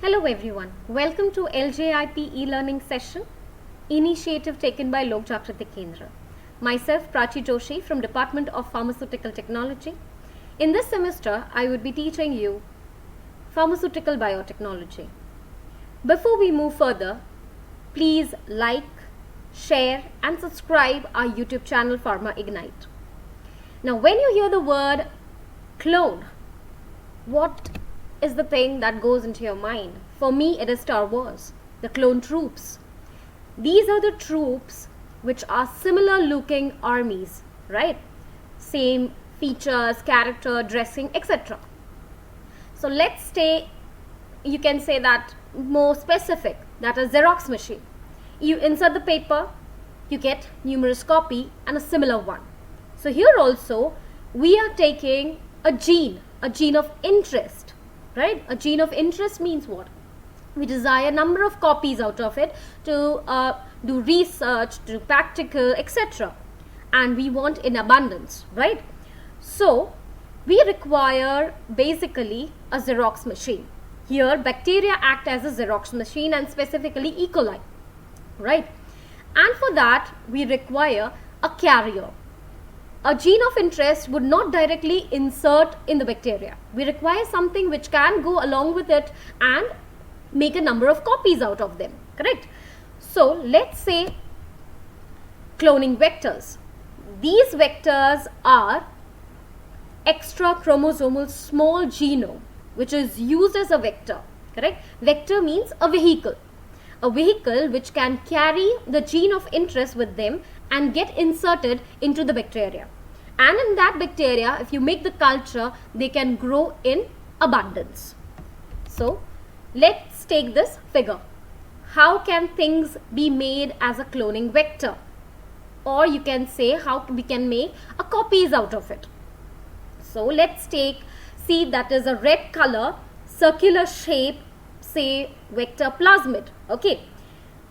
Hello everyone, welcome to LJIP e-learning session, initiative taken by Lok Jagriti Kendra. Myself Prachi Joshi from Department of Pharmaceutical Technology. In this semester, I would be teaching you pharmaceutical biotechnology. Before we move further, please like, share and subscribe our YouTube channel Pharma Ignite. Now when you hear the word clone, what is the thing that goes into your mind? For me, it is Star Wars, the clone troops. These are the troops which are similar looking armies, right? Same features, character, dressing, etc. So let's stay, you can say that more specific, that is Xerox machine. You insert the paper, you get numerous copy and a similar one. So here also, we are taking a gene of interest. Right? A gene of interest means what? We desire a number of copies out of it to do research, do practical, etc. And we want in abundance, right? So, we require basically a Xerox machine. Here, bacteria act as a Xerox machine and specifically E. coli, right? And for that, we require a carrier. A gene of interest would not directly insert in the bacteria. We require something which can go along with it and make a number of copies out of them, correct? So let's say cloning vectors. These vectors are extra chromosomal small genome which is used as a vector, correct? Vector means a vehicle which can carry the gene of interest with them and get inserted into the bacteria. And in that bacteria, if you make the culture, they can grow in abundance. So, let's take this figure. How can things be made as a cloning vector? Or you can say how we can make a copies out of it. So, let's see that is a red color, circular shape, say vector plasmid, okay?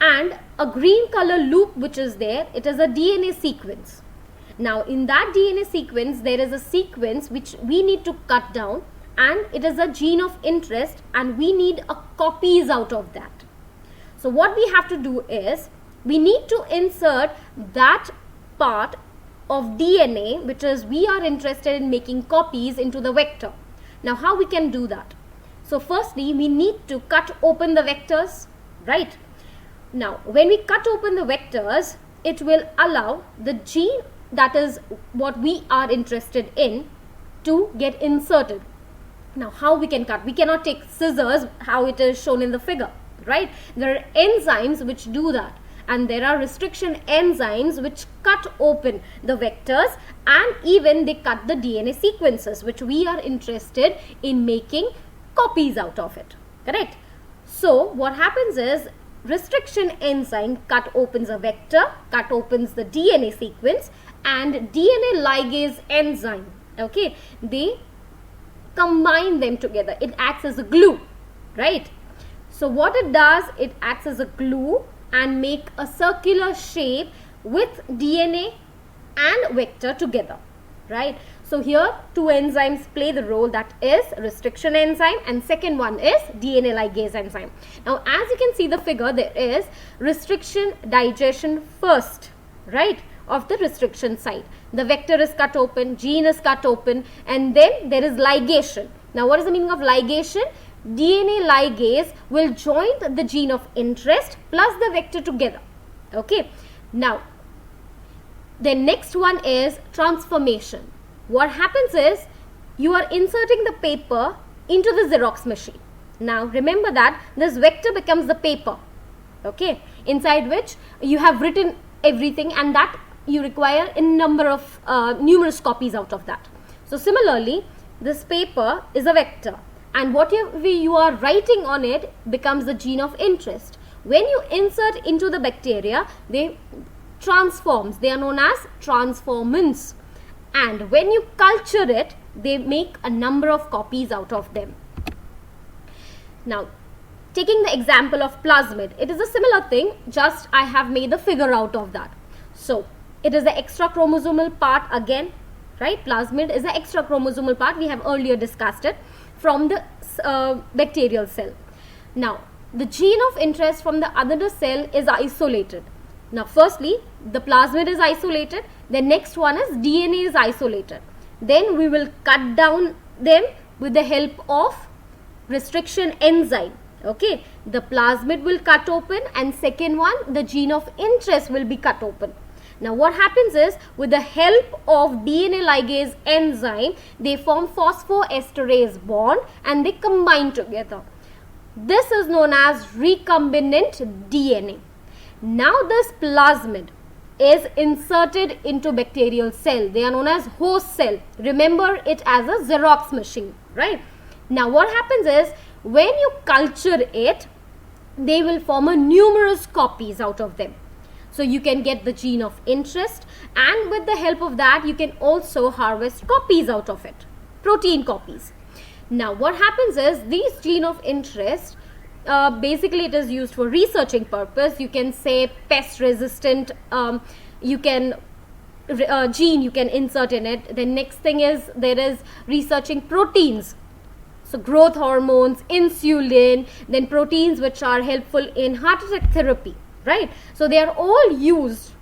And a green color loop which is there, it is a DNA sequence. Now in that DNA sequence, there is a sequence which we need to cut down and it is a gene of interest and we need a copies out of that. So what we have to do is, we need to insert that part of DNA which is we are interested in making copies into the vector. Now how we can do that? So firstly, we need to cut open the vectors, right? Now, when we cut open the vectors, it will allow the gene that is what we are interested in to get inserted. Now, how we can cut? We cannot take scissors, how it is shown in the figure, right? There are enzymes which do that. And there are restriction enzymes which cut open the vectors and even they cut the DNA sequences which we are interested in making copies out of it, correct? So what happens is, restriction enzyme cut opens a vector, cut opens the DNA sequence, and DNA ligase enzyme, okay, they combine them together. It acts as a glue, right? So what it does, it acts as a glue and make a circular shape with DNA and vector together, right? So here two enzymes play the role, that is restriction enzyme and second one is DNA ligase enzyme. Now as you can see the figure, there is restriction digestion first, right, of the restriction site. The vector is cut open, gene is cut open and then there is ligation. Now what is the meaning of ligation? DNA ligase will join the gene of interest plus the vector together, okay. Now the next one is transformation. What happens is, you are inserting the paper into the Xerox machine. Now remember that this vector becomes the paper, okay, inside which you have written everything and that you require a number of numerous copies out of that. So similarly, this paper is a vector and whatever you are writing on it becomes the gene of interest. When you insert into the bacteria, they transforms, they are known as transformants. And when you culture it, they make a number of copies out of them. Now, taking the example of plasmid, it is a similar thing, just I have made a figure out of that. So, it is the extra chromosomal part again, right? Plasmid is the extra chromosomal part, we have earlier discussed it, from the bacterial cell. Now, the gene of interest from the other cell is isolated. Now, firstly, the plasmid is isolated. The next one is DNA is isolated. Then we will cut down them with the help of restriction enzyme. Okay, the plasmid will cut open, and second one, the gene of interest will be cut open. Now what happens is, with the help of DNA ligase enzyme, they form phosphoesterase bond and they combine together. This is known as recombinant DNA. Now this plasmid is inserted into bacterial cell. They are known as host cell. Remember it as a Xerox machine, right? Now what happens is, when you culture it, they will form a numerous copies out of them. So you can get the gene of interest, and with the help of that you can also harvest copies out of it, protein copies. Now what happens is, these gene of interest, basically it is used for researching purpose. You can say pest resistant, you can gene you can insert in it. The next thing is, there is researching proteins. So growth hormones, insulin, then proteins which are helpful in heart attack therapy, right? So they are all used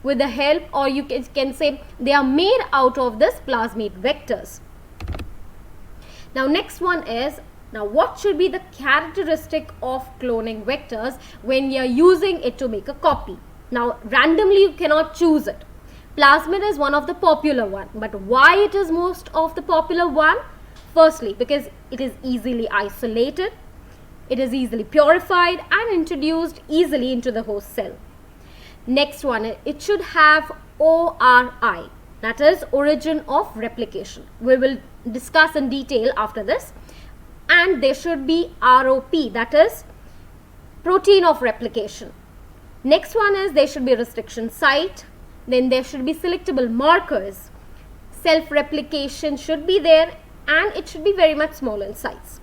with the help, or you can say they are made out of this plasmid vectors. Now next one is, now what should be the characteristic of cloning vectors when you are using it to make a copy? Now randomly you cannot choose it. Plasmid is one of the popular one, but why it is most of the popular one? Firstly, because it is easily isolated, it is easily purified and introduced easily into the host cell. Next one, it should have ORI, that is origin of replication. We will discuss in detail after this. And there should be ROP, that is protein of replication. Next one is, there should be restriction site. Then there should be selectable markers. Self-replication should be there, and it should be very much small in size.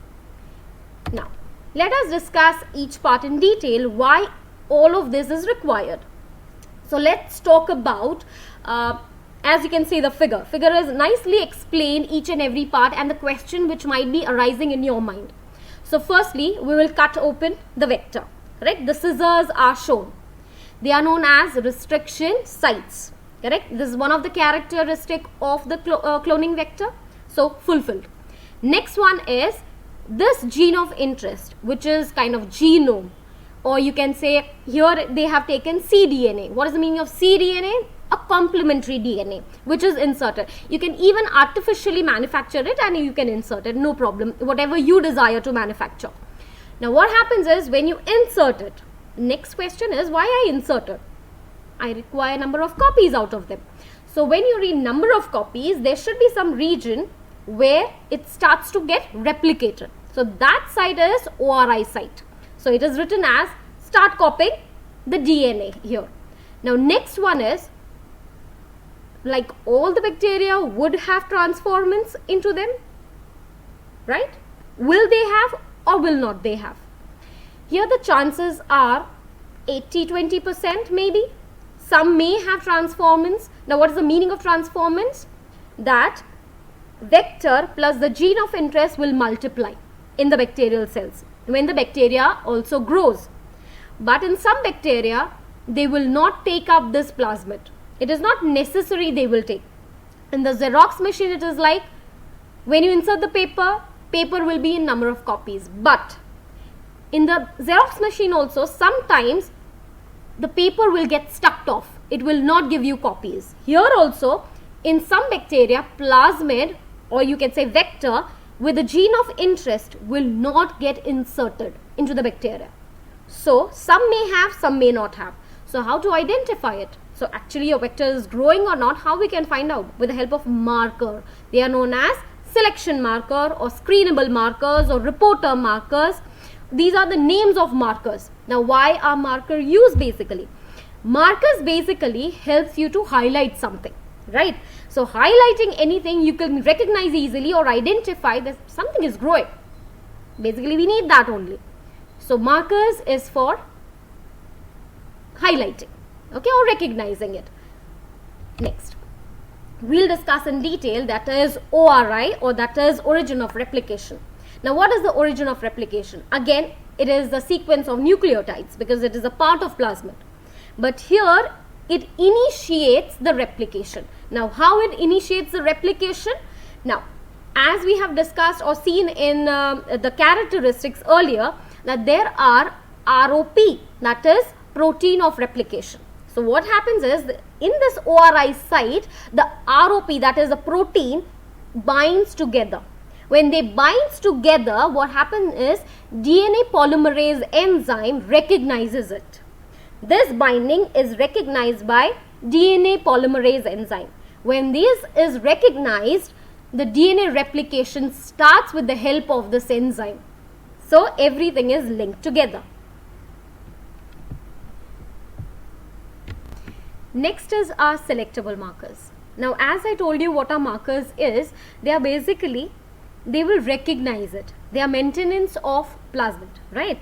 Now, let us discuss each part in detail, why all of this is required. So let's talk about, as you can see the figure is nicely explained each and every part and the question which might be arising in your mind. So firstly, we will cut open the vector, correct? The scissors are shown. They are known as restriction sites, correct? This is one of the characteristic of the cloning vector. So fulfilled. Next one is this gene of interest, which is kind of genome, or you can say here they have taken cDNA. What is the meaning of cDNA? A complementary DNA which is inserted. You can even artificially manufacture it and you can insert it, no problem, whatever you desire to manufacture. Now what happens is, when you insert it, next question is, why I insert it? I require a number of copies out of them. So when you read number of copies, there should be some region where it starts to get replicated. So that site is ORI site. So it is written as start copying the DNA here. Now next one is, like all the bacteria would have transformants into them, right? Will they have or will not they have? Here the chances are 80-20% maybe. Some may have transformants. Now what is the meaning of transformants? That vector plus the gene of interest will multiply in the bacterial cells when the bacteria also grows. But in some bacteria, they will not take up this plasmid. It is not necessary they will take. In the Xerox machine, it is like when you insert the paper will be in number of copies. But in the Xerox machine also, sometimes the paper will get stuck off. It will not give you copies. Here also, in some bacteria, plasmid, or you can say vector, with the gene of interest will not get inserted into the bacteria. So some may have, some may not have. So how to identify it? So actually your vector is growing or not, how we can find out? With the help of marker. They are known as selection marker or screenable markers or reporter markers. These are the names of markers. Now why are marker used basically? Markers basically helps you to highlight something, right? So highlighting anything you can recognize easily or identify that something is growing. Basically we need that only. So markers is for highlighting, okay, or recognizing it. Next, we'll discuss in detail, that is ORI, or that is origin of replication. Now what is the origin of replication? Again, it is the sequence of nucleotides because it is a part of plasmid. But here it initiates the replication. Now how it initiates the replication? Now as we have discussed or seen in the characteristics earlier, that there are ROP, that is protein of replication. So what happens is, in this ORI site, the ROP, that is the protein, binds together. When they binds together, what happens is DNA polymerase enzyme recognizes it. This binding is recognized by DNA polymerase enzyme. When this is recognized, the DNA replication starts with the help of this enzyme. So everything is linked together. Next is our selectable markers. Now as I told you what our markers is, they are basically, they will recognize it. They are maintenance of plasmid, right?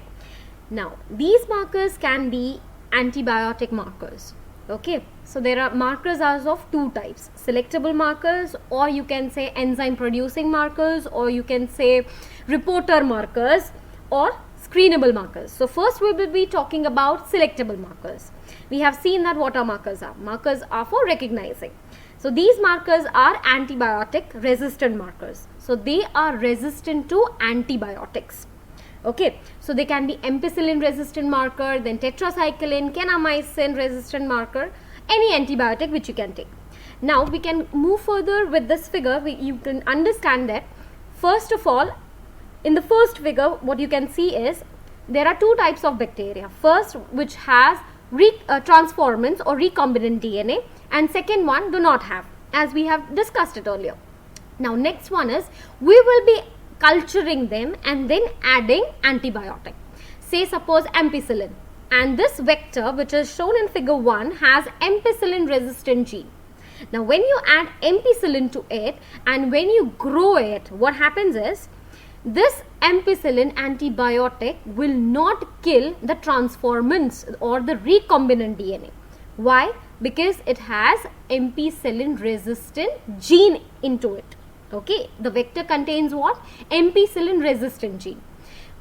Now these markers can be antibiotic markers. Okay, so there are markers as of two types: selectable markers, or you can say enzyme producing markers, or you can say reporter markers, or screenable markers. So first we will be talking about selectable markers. We have seen that what our markers are. Markers are for recognizing. So these markers are antibiotic resistant markers. So they are resistant to antibiotics. Okay, so they can be ampicillin resistant marker, then tetracycline, kanamycin resistant marker, any antibiotic which you can take. Now we can move further with this figure. You can understand that first of all, in the first figure, what you can see is there are two types of bacteria. First, which has transformants or recombinant DNA, and second one do not have, as we have discussed it earlier. Now next one is, we will be culturing them and then adding antibiotic. Say suppose ampicillin, and this vector which is shown in figure 1 has ampicillin resistant gene. Now when you add ampicillin to it and when you grow it, what happens is, this ampicillin antibiotic will not kill the transformants or the recombinant DNA. Why? Because it has ampicillin resistant gene into it. Okay, the vector contains what? Ampicillin resistant gene.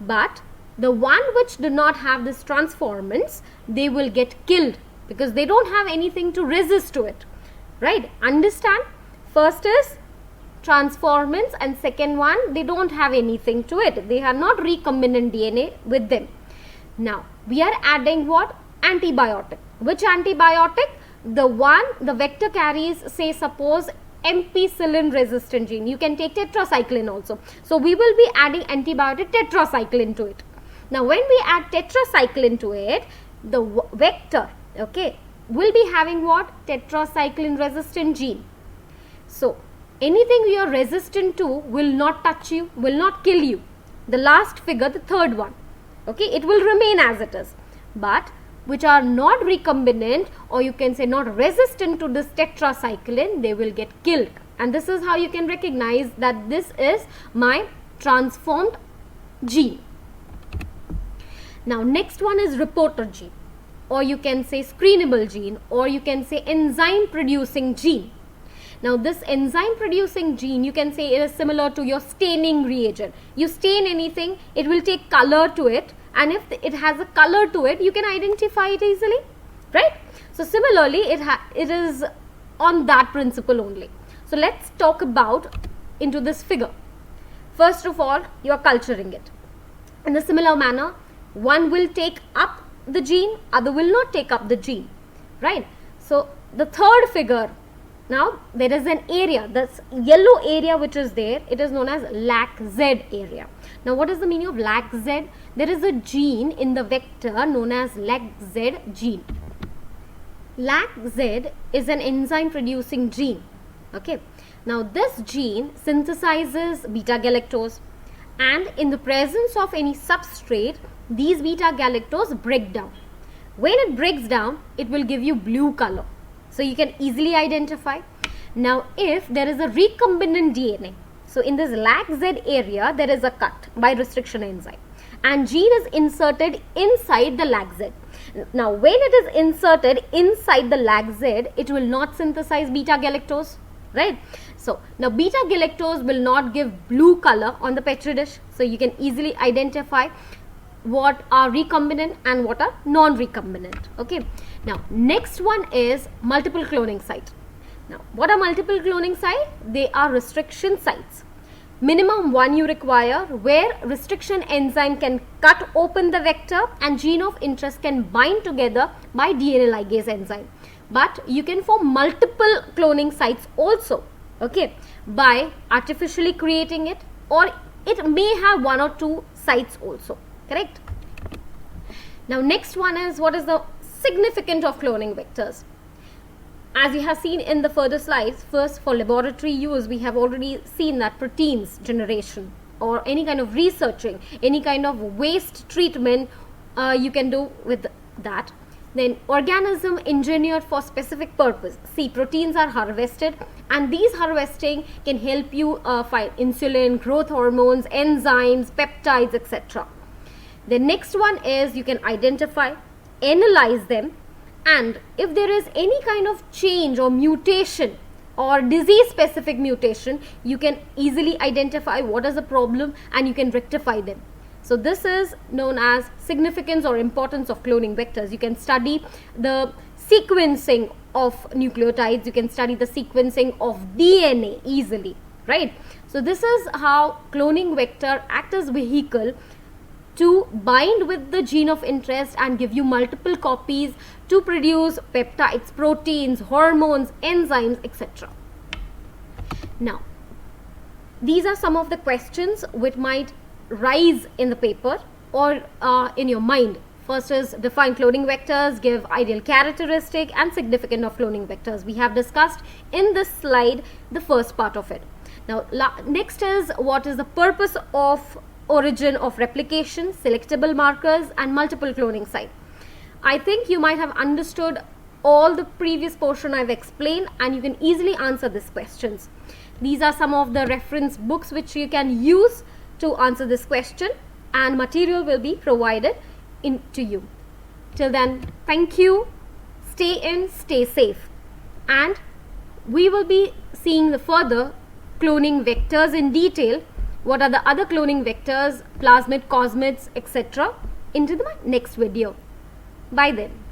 But the one which do not have this transformants, they will get killed because they don't have anything to resist to it. Right? Understand? First is transformants, and second one, they don't have anything to it. They are not recombinant DNA with them. Now we are adding what? Antibiotic. Which antibiotic? The one the vector carries, say suppose ampicillin resistant gene. You can take tetracycline also. So we will be adding antibiotic tetracycline to it. Now when we add tetracycline to it, the vector, okay, will be having what? Tetracycline resistant gene. So anything you are resistant to will not touch you, will not kill you. The last figure, the third one, okay, it will remain as it is. But which are not recombinant, or you can say not resistant to this tetracycline, they will get killed. And this is how you can recognize that this is my transformed gene. Now next one is reporter gene, or you can say screenable gene, or you can say enzyme producing gene. Now this enzyme producing gene, you can say it is similar to your staining reagent. You stain anything, it will take color to it, and if it has a color to it, you can identify it easily, right? So similarly, it is on that principle only. So let's talk about into this figure. First of all, you are culturing it. In a similar manner, one will take up the gene, other will not take up the gene, right? So the third figure, now there is an area, this yellow area which is there, it is known as LAC-Z area. Now what is the meaning of LAC-Z? There is a gene in the vector known as LAC-Z gene. LAC-Z is an enzyme producing gene. Okay. Now this gene synthesizes beta-galactose, and in the presence of any substrate, these beta-galactose break down. When it breaks down, it will give you blue color. So you can easily identify. Now if there is a recombinant DNA, so in this LAC-Z area, there is a cut by restriction enzyme, and gene is inserted inside the LAC-Z. Now when it is inserted inside the LAC-Z, it will not synthesize beta-galactose, right? So now beta-galactose will not give blue color on the petri dish, so you can easily identify. what are recombinant and what are non-recombinant. Okay, now next one is multiple cloning site. Now what are multiple cloning site? They are restriction sites. Minimum one you require, where restriction enzyme can cut open the vector and gene of interest can bind together by DNA ligase enzyme. But you can form multiple cloning sites also, okay, by artificially creating it, or it may have one or two sites also, correct? Now next one is, what is the significance of cloning vectors? As you have seen in the further slides, first for laboratory use, we have already seen that proteins generation or any kind of researching, any kind of waste treatment you can do with that. Then organism engineered for specific purpose. See, proteins are harvested, and these harvesting can help you find insulin, growth hormones, enzymes, peptides, etc. The next one is, you can identify, analyze them, and if there is any kind of change or mutation or disease specific mutation, you can easily identify what is the problem and you can rectify them. So this is known as significance or importance of cloning vectors. You can study the sequencing of nucleotides, you can study the sequencing of DNA easily, right? So this is how cloning vector act as vehicle to bind with the gene of interest and give you multiple copies to produce peptides, proteins, hormones, enzymes, etc. Now, these are some of the questions which might rise in the paper or in your mind. First is, define cloning vectors, give ideal characteristic and significance of cloning vectors. We have discussed in this slide the first part of it. Now, next is, what is the purpose of origin of replication, selectable markers and multiple cloning site. I think you might have understood all the previous portion I've explained, and you can easily answer these questions. These are some of the reference books which you can use to answer this question, and material will be provided to you. Till then, thank you, stay in, stay safe, and we will be seeing the further cloning vectors in detail. What are the other cloning vectors, plasmid, cosmids, etc. into the next video. Bye then.